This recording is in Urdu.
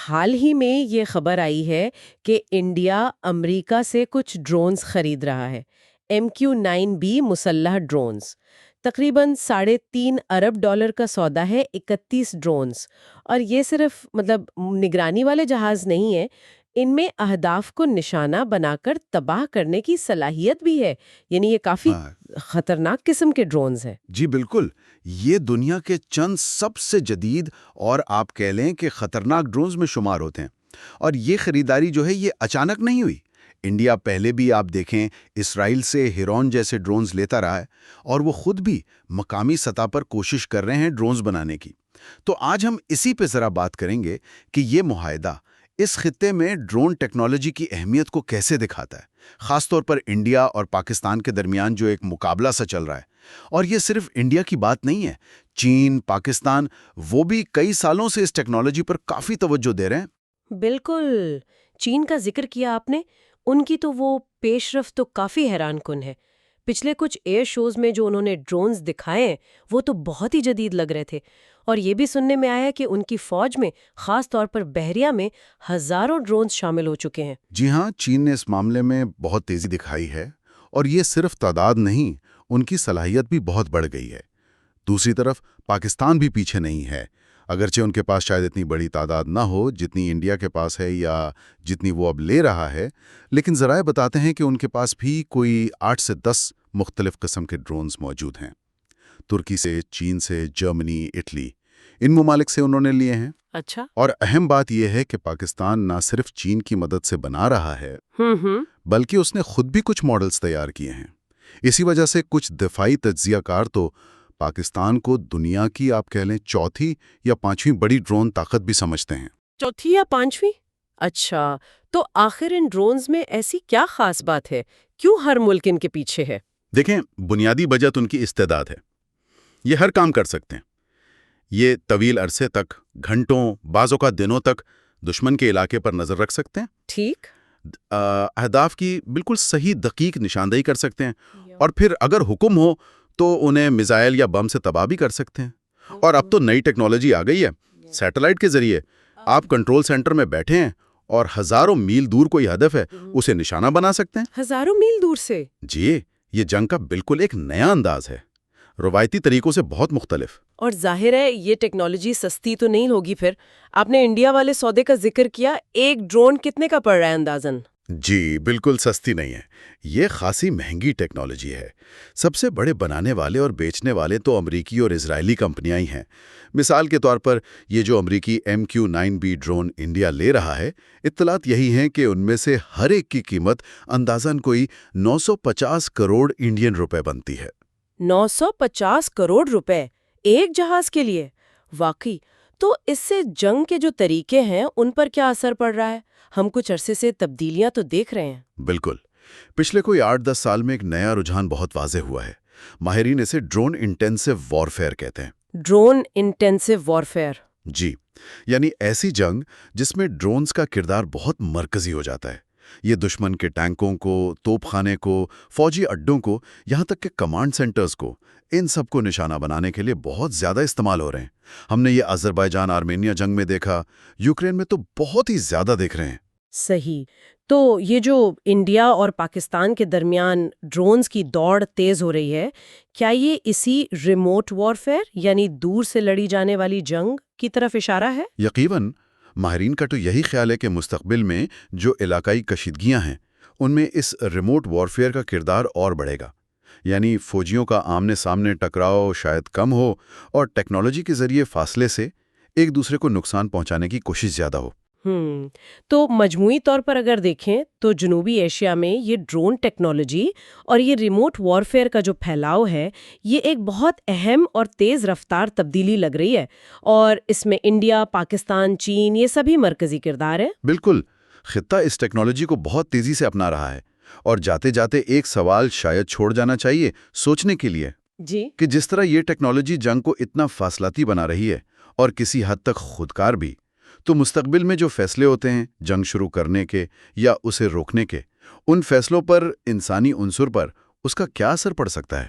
حال ہی میں یہ خبر آئی ہے کہ انڈیا امریکہ سے کچھ ڈرونز خرید رہا ہے۔ MQ-9B مسلح ڈرونز تقریباً $3.5 ارب کا سودا ہے، 31 ڈرونز۔ اور یہ صرف نگرانی والے جہاز نہیں ہیں، ان میں اہداف کو نشانہ بنا کر تباہ کرنے کی صلاحیت بھی ہے، یعنی یہ کافی خطرناک قسم کے ڈرونز ہیں۔ جی بالکل، یہ دنیا کے چند سب سے جدید اور آپ کہہ لیں کہ خطرناک ڈرونز میں شمار ہوتے ہیں۔ اور یہ خریداری جو ہے یہ اچانک نہیں ہوئی۔ انڈیا پہلے بھی آپ دیکھیں اسرائیل سے ہیرون جیسے ڈرونز لیتا رہا ہے، اور وہ خود بھی مقامی سطح پر کوشش کر رہے ہیں ڈرونز بنانے کی۔ تو آج ہم اسی پہ ذرا بات کریں گے کہ یہ معاہدہ اس خطے میں ڈرون ٹیکنالوجی کی اہمیت کو کیسے دکھاتا ہے، خاص طور پر انڈیا اور پاکستان کے درمیان جو ایک مقابلہ سا چل رہا ہے۔ اور یہ صرف انڈیا کی بات نہیں ہے، چین، پاکستان، وہ بھی کئی سالوں سے اس ٹیکنالوجی پر کافی توجہ دے رہے ہیں۔ بالکل، چین کا ذکر کیا آپ نے، ان کی تو وہ پیش رفت تو کافی حیران کن ہے۔ پچھلے کچھ ایئر شوز میں جو انہوں نے ڈرونز دکھائے ہیں وہ تو بہت ہی جدید لگ رہے تھے، اور یہ بھی سننے میں آیا کہ ان کی فوج میں خاص طور پر بحریہ میں ہزاروں ڈرونز شامل ہو چکے ہیں۔ جی ہاں، چین نے اس معاملے میں بہت تیزی دکھائی ہے، اور یہ صرف تعداد نہیں، ان کی صلاحیت بھی بہت بڑھ گئی ہے۔ دوسری طرف پاکستان بھی پیچھے نہیں ہے، اگرچہ ان کے پاس شاید اتنی بڑی تعداد نہ ہو جتنی انڈیا کے پاس ہے یا جتنی وہ اب لے رہا ہے، لیکن ذرائع بتاتے ہیں کہ ان کے پاس بھی کوئی 8 سے 10 مختلف قسم کے ڈرونز موجود ہیں۔ ترکی سے، چین سے، جرمنی، اٹلی، ان ممالک سے انہوں نے لیے ہیں۔ اچھا۔ اور اہم بات یہ ہے کہ پاکستان نہ صرف چین کی مدد سے بنا رہا ہے، بلکہ اس نے خود بھی کچھ ماڈلز تیار کیے ہیں۔ اسی وجہ سے کچھ دفاعی تجزیہ کار تو پاکستان کو دنیا کی آپ کہہ لیں چوتھی یا پانچویں بڑی ڈرون طاقت بھی سمجھتے ہیں۔ چوتھی یا پانچویں؟ اچھا، تو آخر ان ڈرونز میں ایسی کیا خاص بات ہے؟ کیوں ہر ملک ان کے پیچھے ہے؟ دیکھیں، بنیادی وجہ ان کی استعداد ہے۔ یہ ہر کام کر سکتے ہیں۔ یہ طویل عرصے تک، گھنٹوں، بعض اوقات دنوں تک دشمن کے علاقے پر نظر رکھ سکتے ہیں۔ ٹھیک۔ اہداف کی بالکل صحیح دقیق نشاندہی کر سکتے ہیں، اور پھر اگر حکم ہو تو انہیں میزائل یا بم سے تباہ بھی کر سکتے ہیں۔ اور اب تو نئی ٹیکنالوجی آ گئی ہے، سیٹلائٹ کے ذریعے آپ کنٹرول سینٹر میں بیٹھے ہیں اور ہزاروں میل دور کوئی ہدف ہے اسے نشانہ بنا سکتے ہیں۔ ہزاروں میل دور سے؟ جی، یہ جنگ کا بالکل ایک نیا انداز ہے، روایتی طریقوں سے بہت مختلف۔ اور ظاہر ہے یہ ٹیکنالوجی سستی تو نہیں ہوگی۔ پھر آپ نے انڈیا والے سودے کا ذکر کیا، ایک ڈرون کتنے کا پڑ رہا ہے اندازاً؟ جی بالکل سستی نہیں ہے، یہ خاصی مہنگی ٹیکنالوجی ہے۔ سب سے بڑے بنانے والے اور بیچنے والے تو امریکی اور اسرائیلی کمپنیاں ہی ہیں۔ مثال کے طور پر یہ جو امریکی MQ-9B ڈرون انڈیا لے رہا ہے، اطلاعات یہی ہیں کہ ان میں سے ہر ایک کی قیمت اندازاً کوئی 950 کروڑ انڈین روپے بنتی ہے۔ 950 کروڑ روپے ایک جہاز کے لیے؟ واقعی؟ تو اس سے جنگ کے جو طریقے ہیں ان پر کیا اثر پڑ رہا ہے؟ ہم کچھ عرصے سے تبدیلیاں تو دیکھ رہے ہیں۔ بالکل، پچھلے کوئی 8-10 سال میں ایک نیا رجحان بہت واضح ہوا ہے۔ ماہرین اسے ڈرون انٹینسو وارفیئر کہتے ہیں۔ Drone intensive warfare? جی، یعنی ایسی جنگ جس میں ڈرونز کا کردار بہت مرکزی ہو جاتا ہے۔ یہ دشمن کے ٹینکوں کو، توپ خانے کو، فوجی اڈوں کو، یہاں تک کہ کمانڈ سینٹرز کو، ان سب کو نشانہ بنانے کے لیے بہت زیادہ استعمال ہو رہے ہیں۔ ہم نے یہ آذربائیجان آرمینیا جنگ میں دیکھا، یوکرین میں تو بہت ہی زیادہ دیکھ رہے ہیں۔ صحیح۔ تو یہ جو انڈیا اور پاکستان کے درمیان ڈرونز کی دوڑ تیز ہو رہی ہے، کیا یہ اسی ریموٹ وارفیئر یعنی دور سے لڑی جانے والی جنگ کی طرف اشارہ ہے؟ یقیناً، ماہرین کا تو یہی خیال ہے کہ مستقبل میں جو علاقائی کشیدگیاں ہیں ان میں اس ریموٹ وارفیئر کا کردار اور بڑھے گا۔ یعنی فوجیوں کا آمنے سامنے ٹکراؤ شاید کم ہو، اور ٹیکنالوجی کے ذریعے فاصلے سے ایک دوسرے کو نقصان پہنچانے کی کوشش زیادہ ہو۔ تو مجموعی طور پر اگر دیکھیں تو جنوبی ایشیا میں یہ ڈرون ٹیکنالوجی اور یہ ریموٹ وارفیئر کا جو پھیلاؤ ہے، یہ ایک بہت اہم اور تیز رفتار تبدیلی لگ رہی ہے، اور اس میں انڈیا، پاکستان، چین، یہ سبھی مرکزی کردار ہیں۔ بالکل، خطہ اس ٹیکنالوجی کو بہت تیزی سے اپنا رہا ہے، اور جاتے جاتے ایک سوال شاید چھوڑ جانا چاہیے سوچنے کے لیے، جی، کہ جس طرح یہ ٹیکنالوجی جنگ کو اتنا فاصلاتی بنا رہی ہے اور کسی حد تک خودکار بھی، تو مستقبل میں جو فیصلے ہوتے ہیں جنگ شروع کرنے کے یا اسے روکنے کے، ان فیصلوں پر، انسانی عنصر پر، اس کا کیا اثر پڑ سکتا ہے؟